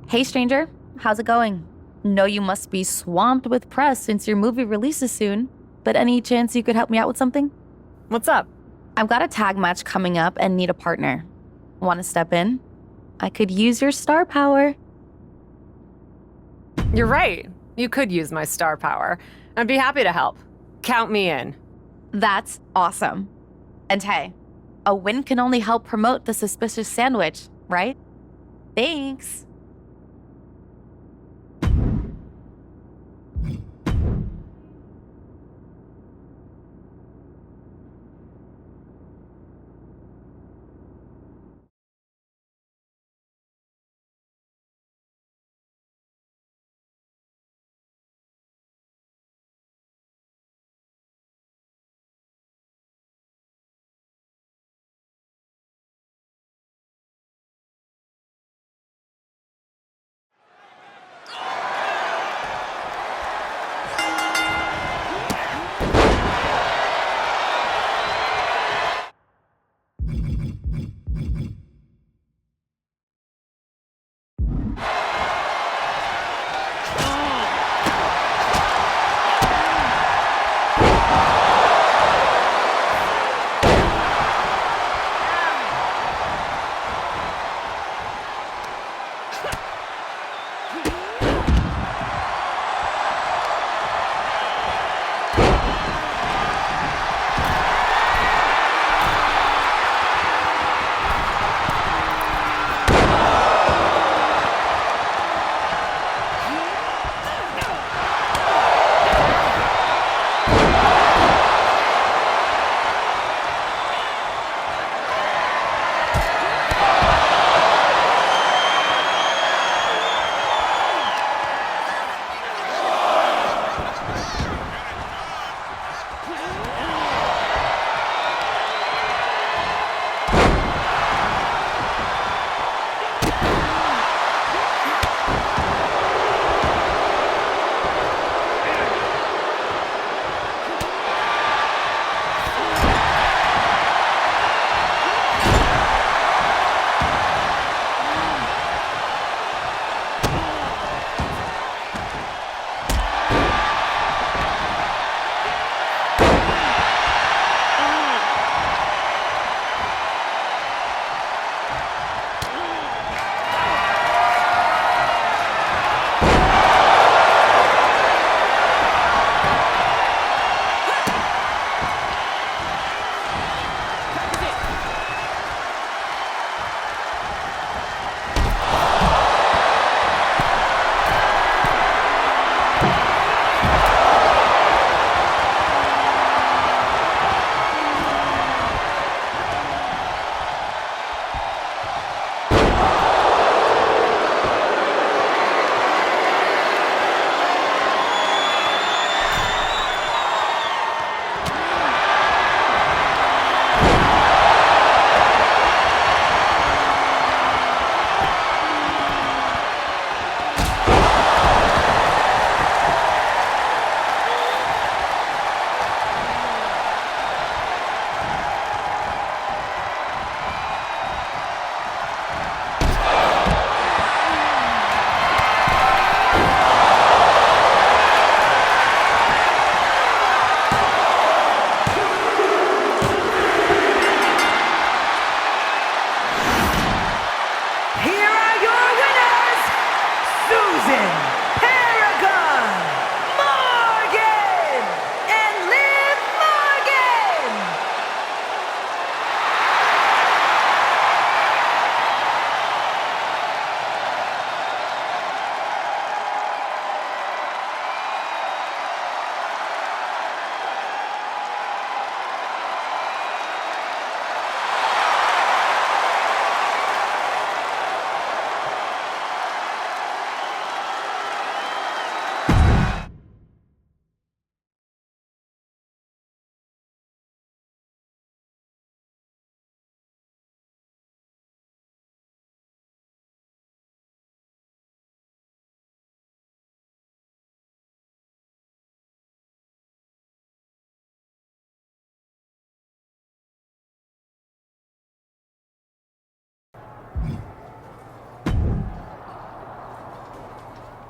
Hey stranger, how's it going? Know you must be swamped with press since your movie releases soon, but any chance you could help me out with something? What's up? I've got a tag match coming up and need a partner. Want to step in? I could use your star power. You're right. You could use my star power. I'd be happy to help. Count me in. That's awesome. And hey, a win can only help promote the suspicious sandwich, right? Thanks.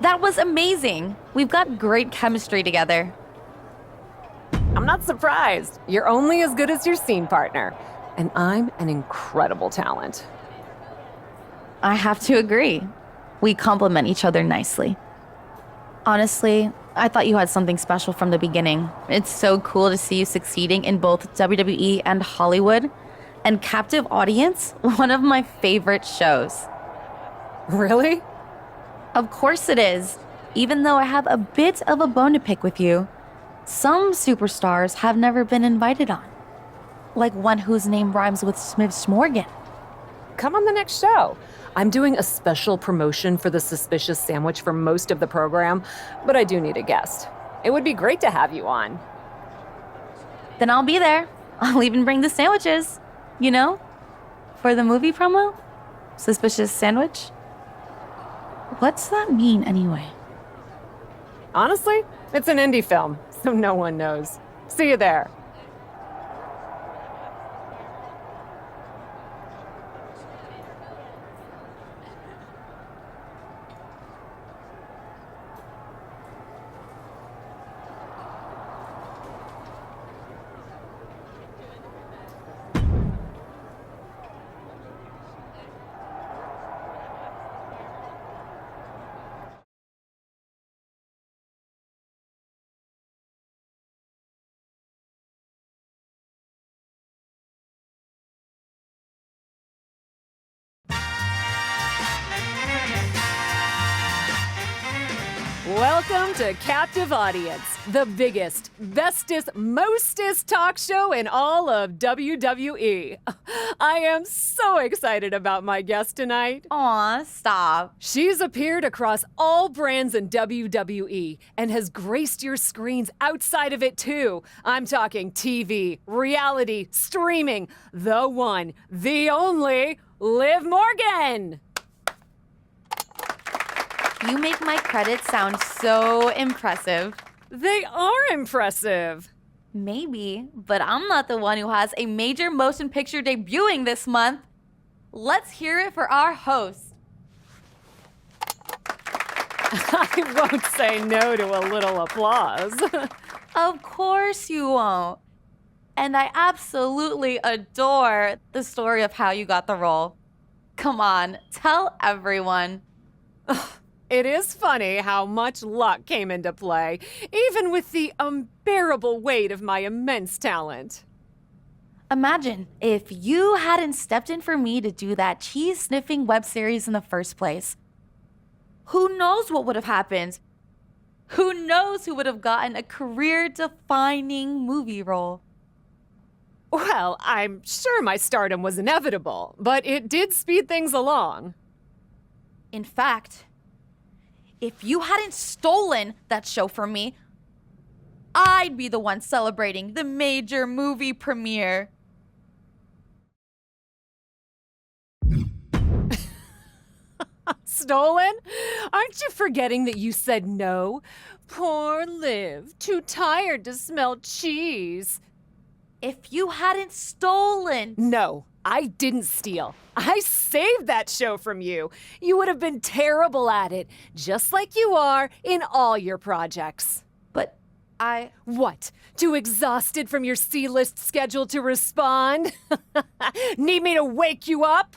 That was amazing. We've got great chemistry together. I'm not surprised. You're only as good as your scene partner. And I'm an incredible talent. I have to agree. We complement each other nicely. Honestly, I thought you had something special from the beginning. It's so cool to see you succeeding in both WWE and Hollywood. And Captive Audience, one of my favorite shows. Really? Of course it is. Even though I have a bit of a bone to pick with you, some superstars have never been invited on. Like one whose name rhymes with Smith's Morgan. Come on the next show. I'm doing a special promotion for the Suspicious Sandwich for most of the program, but I do need a guest. It would be great to have you on. Then I'll be there. I'll even bring the sandwiches. You know? For the movie promo? Suspicious Sandwich? What's that mean anyway? Honestly, it's an indie film, so no one knows. See you there. Welcome to Captive Audience, the biggest, bestest, mostest talk show in all of WWE. I am so excited about my guest tonight. Aw, stop. She's appeared across all brands in WWE and has graced your screens outside of it too. I'm talking TV, reality, streaming, the one, the only, Liv Morgan. You make my credits sound so impressive. They are impressive. Maybe, but I'm not the one who has a major motion picture debuting this month. Let's hear it for our host. I won't say no to a little applause. Of course you won't. And I absolutely adore the story of how you got the role. Come on, tell everyone. It is funny how much luck came into play, even with the unbearable weight of my immense talent. Imagine if you hadn't stepped in for me to do that cheese-sniffing web series in the first place. Who knows what would have happened? Who knows who would have gotten a career-defining movie role? Well, I'm sure my stardom was inevitable, but it did speed things along. In fact, if you hadn't stolen that show from me, I'd be the one celebrating the major movie premiere. Stolen? Aren't you forgetting that you said no? Poor Liv, too tired to smell cheese. If you hadn't stolen... No, I didn't steal. I saved that show from you. You would have been terrible at it, just like you are in all your projects. But I... What? Too exhausted from your C-list schedule to respond? Need me to wake you up?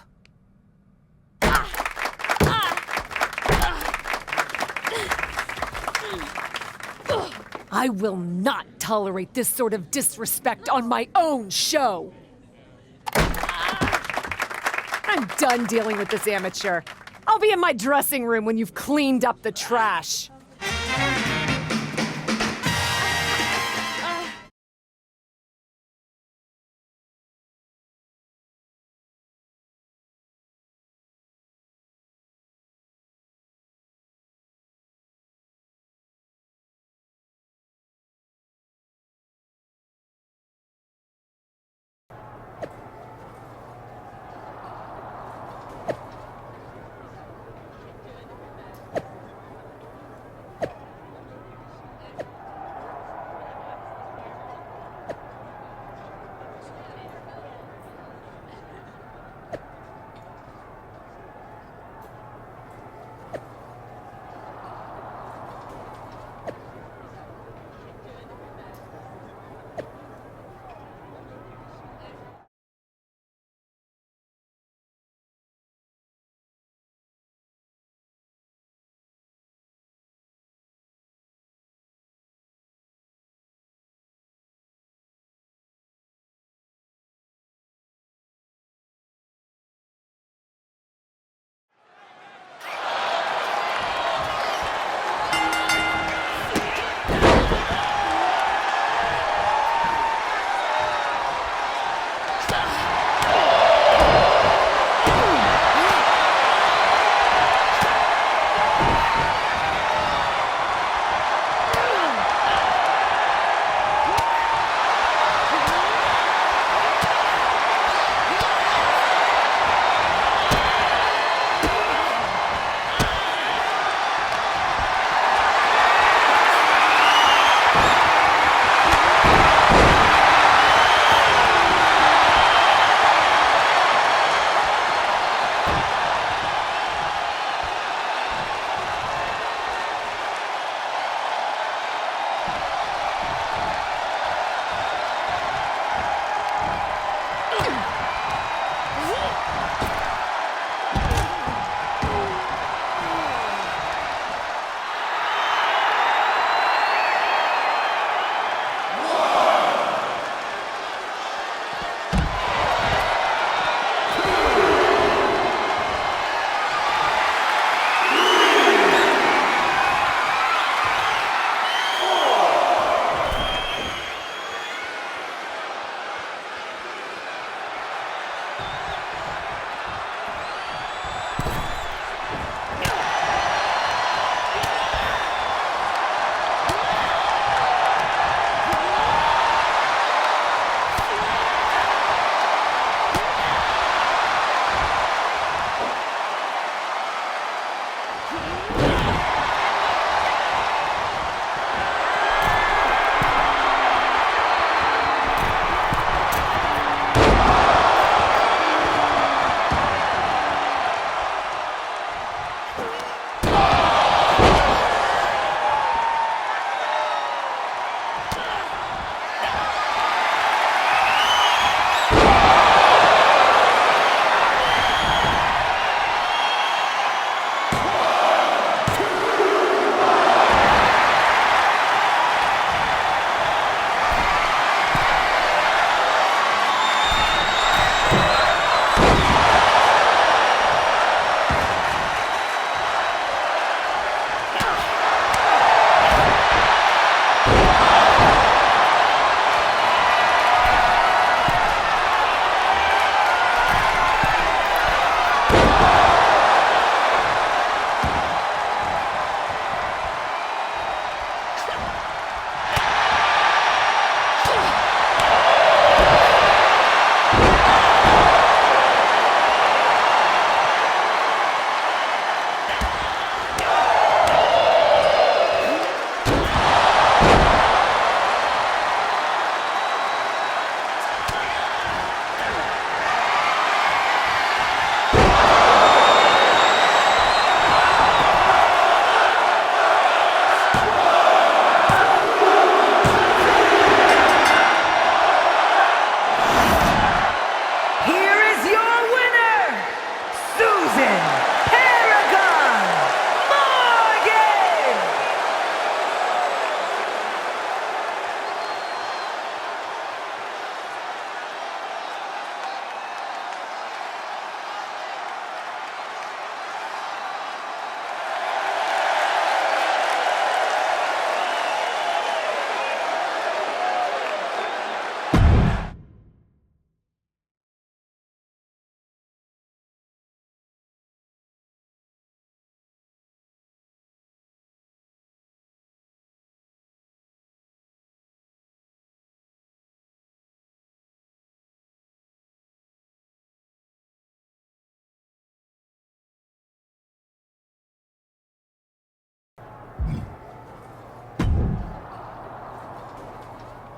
I will not tolerate this sort of disrespect on my own show. I'm done dealing with this amateur. I'll be in my dressing room when you've cleaned up the trash.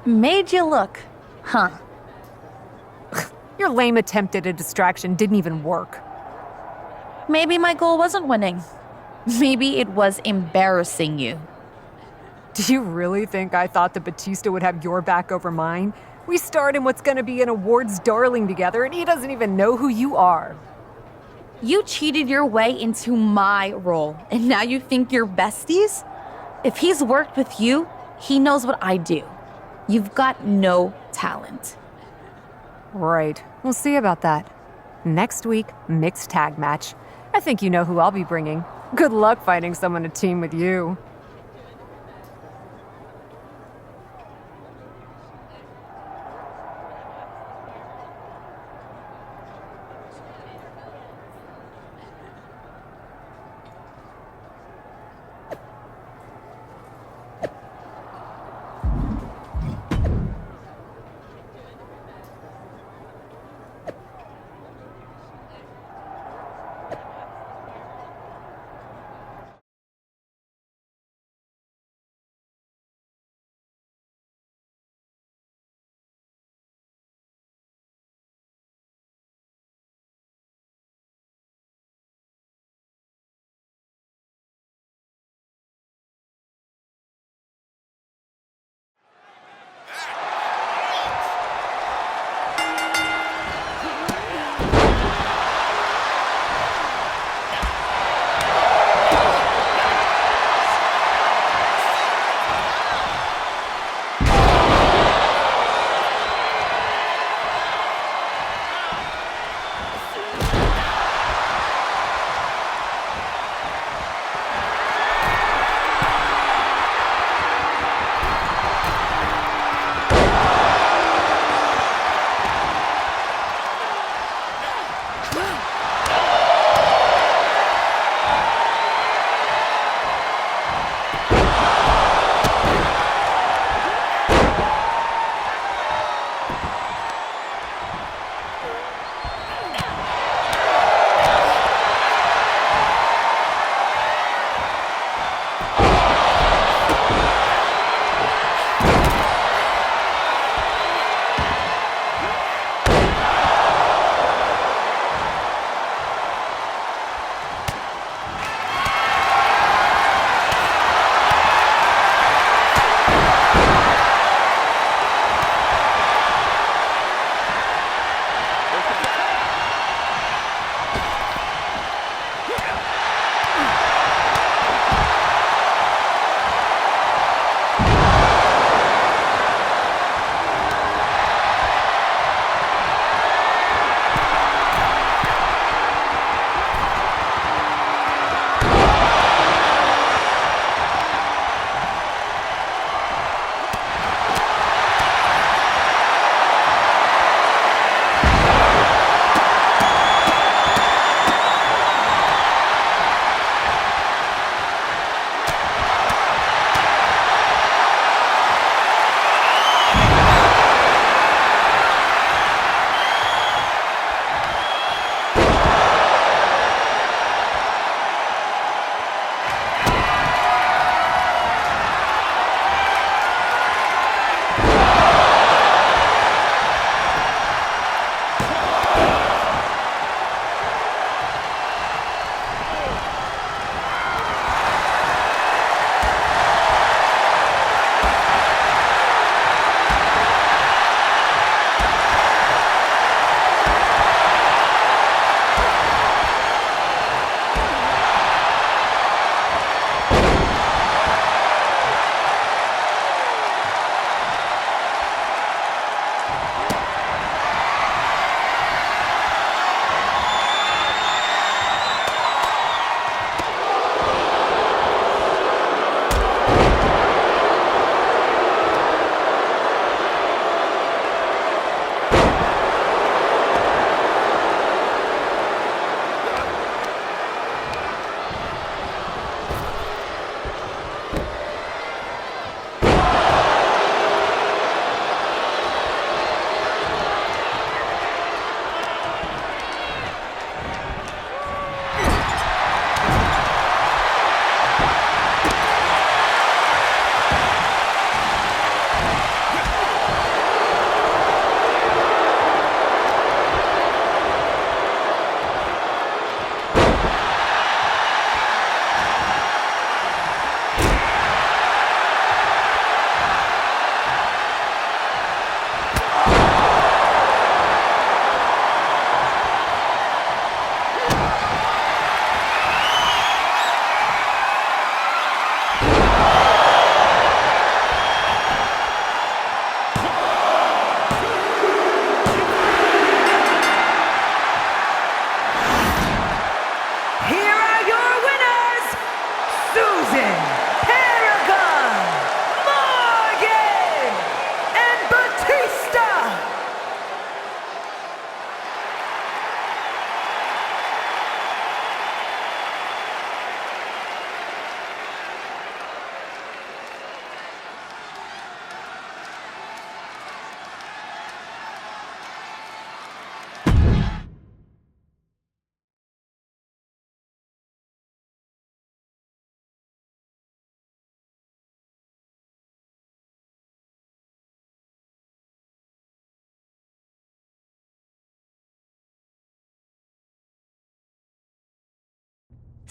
Made you look. Huh. Your lame attempt at a distraction didn't even work. Maybe my goal wasn't winning. Maybe it was embarrassing you. Do you really think I thought that Batista would have your back over mine? We starred in what's gonna be an awards darling together, and he doesn't even know who you are. You cheated your way into my role, and now you think you're besties? If he's worked with you, he knows what I do. You've got no talent. Right. We'll see about that. Next week, mixed tag match. I think you know who I'll be bringing. Good luck finding someone to team with you.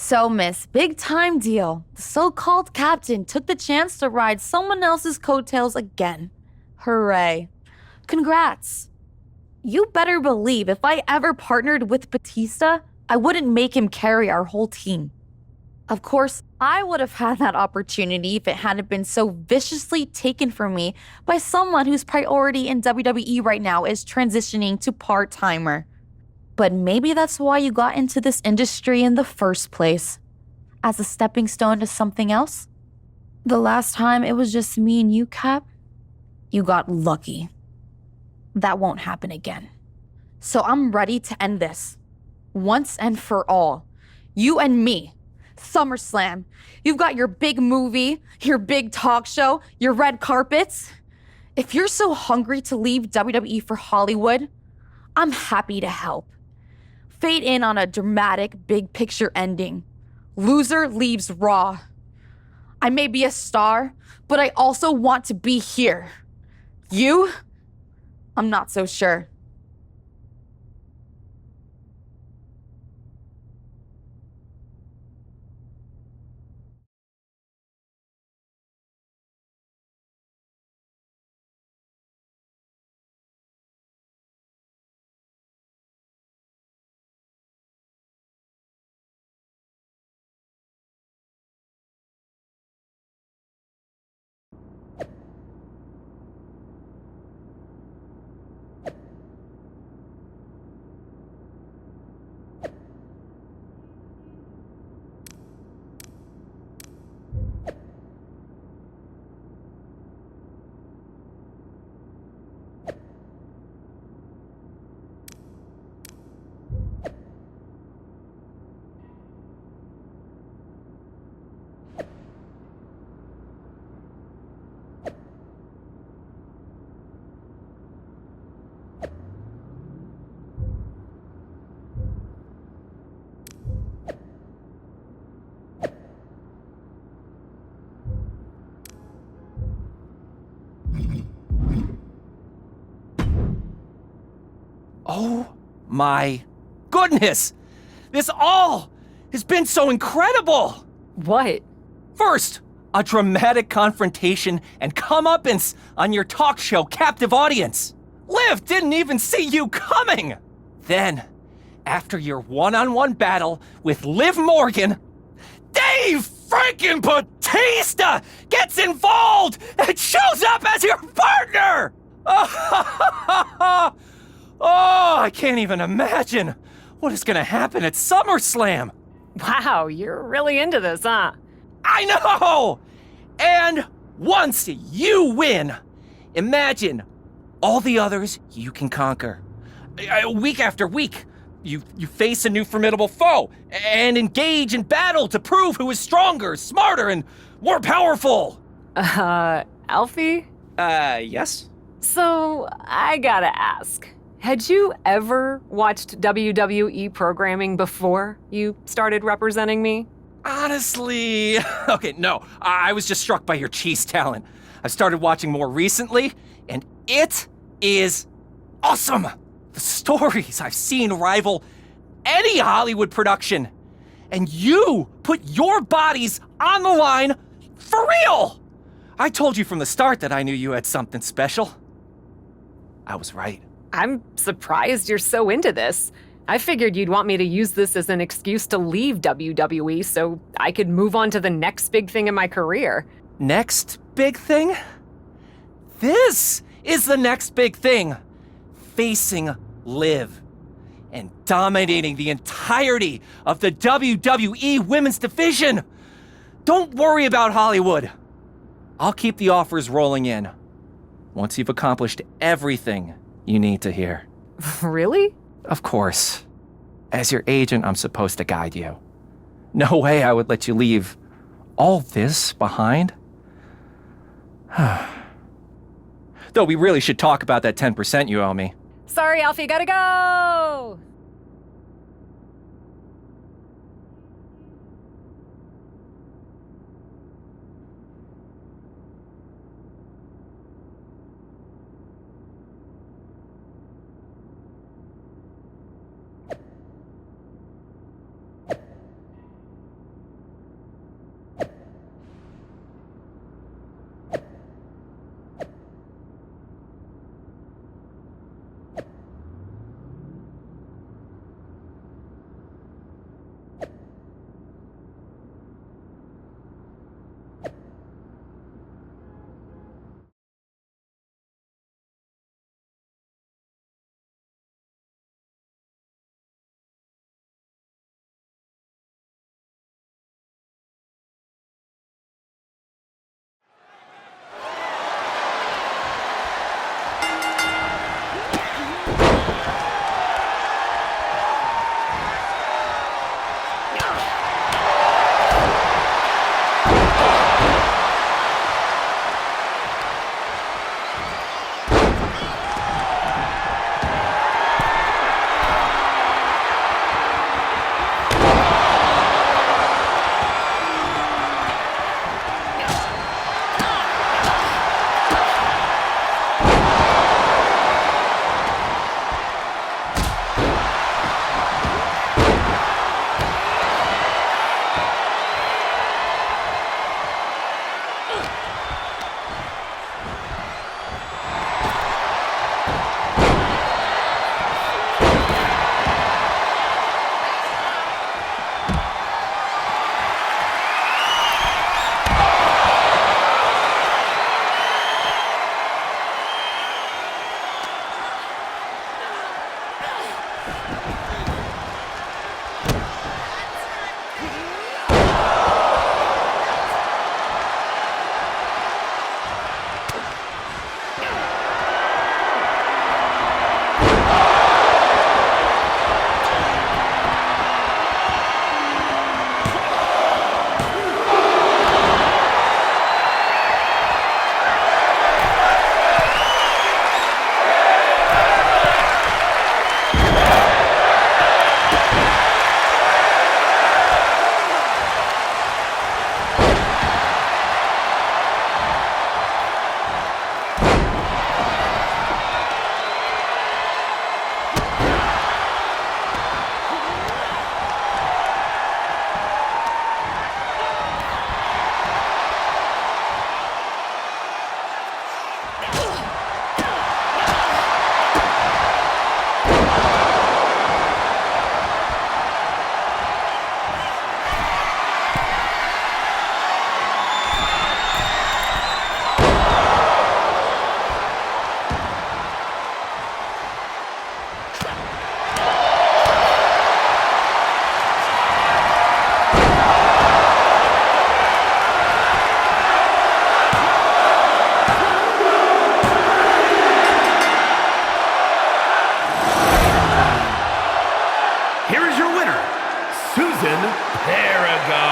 So, miss, big time deal. The so-called captain took the chance to ride someone else's coattails again. Hooray. Congrats. You better believe if I ever partnered with Batista, I wouldn't make him carry our whole team. Of course, I would have had that opportunity if it hadn't been so viciously taken from me by someone whose priority in WWE right now is transitioning to part-timer. But maybe that's why you got into this industry in the first place. As a stepping stone to something else? The last time it was just me and you, Cap, you got lucky. That won't happen again. So I'm ready to end this. Once and for all. You and me. SummerSlam. You've got your big movie, your big talk show, your red carpets. If you're so hungry to leave WWE for Hollywood, I'm happy to help. Fade in on a dramatic big picture ending. Loser leaves Raw. I may be a star, but I also want to be here. You? I'm not so sure. Oh my goodness! This all has been so incredible! What? First, a dramatic confrontation and comeuppance on your talk show captive audience. Liv didn't even see you coming! Then, after your one-on-one battle with Liv Morgan, Dave freaking Batista gets involved and shows up as your partner! Oh, I can't even imagine what is gonna happen at SummerSlam. Wow, you're really into this, huh? I know! And once you win, imagine all the others you can conquer. Week after week, you face a new formidable foe and engage in battle to prove who is stronger, smarter, and more powerful. Alfie? Yes? So, I gotta ask. Had you ever watched WWE programming before you started representing me? Honestly, okay, no. I was just struck by your cheese talent. I've started watching more recently, and it is awesome. The stories I've seen rival any Hollywood production. And you put your bodies on the line for real. I told you from the start that I knew you had something special. I was right. I'm surprised you're so into this. I figured you'd want me to use this as an excuse to leave WWE so I could move on to the next big thing in my career. Next big thing? This is the next big thing. Facing Liv and dominating the entirety of the WWE Women's Division. Don't worry about Hollywood. I'll keep the offers rolling in once you've accomplished everything you need to hear. Really? Of course. As your agent, I'm supposed to guide you. No way I would let you leave all this behind. Though we really should talk about that 10% you owe me. Sorry, Alfie, gotta go! Paragon.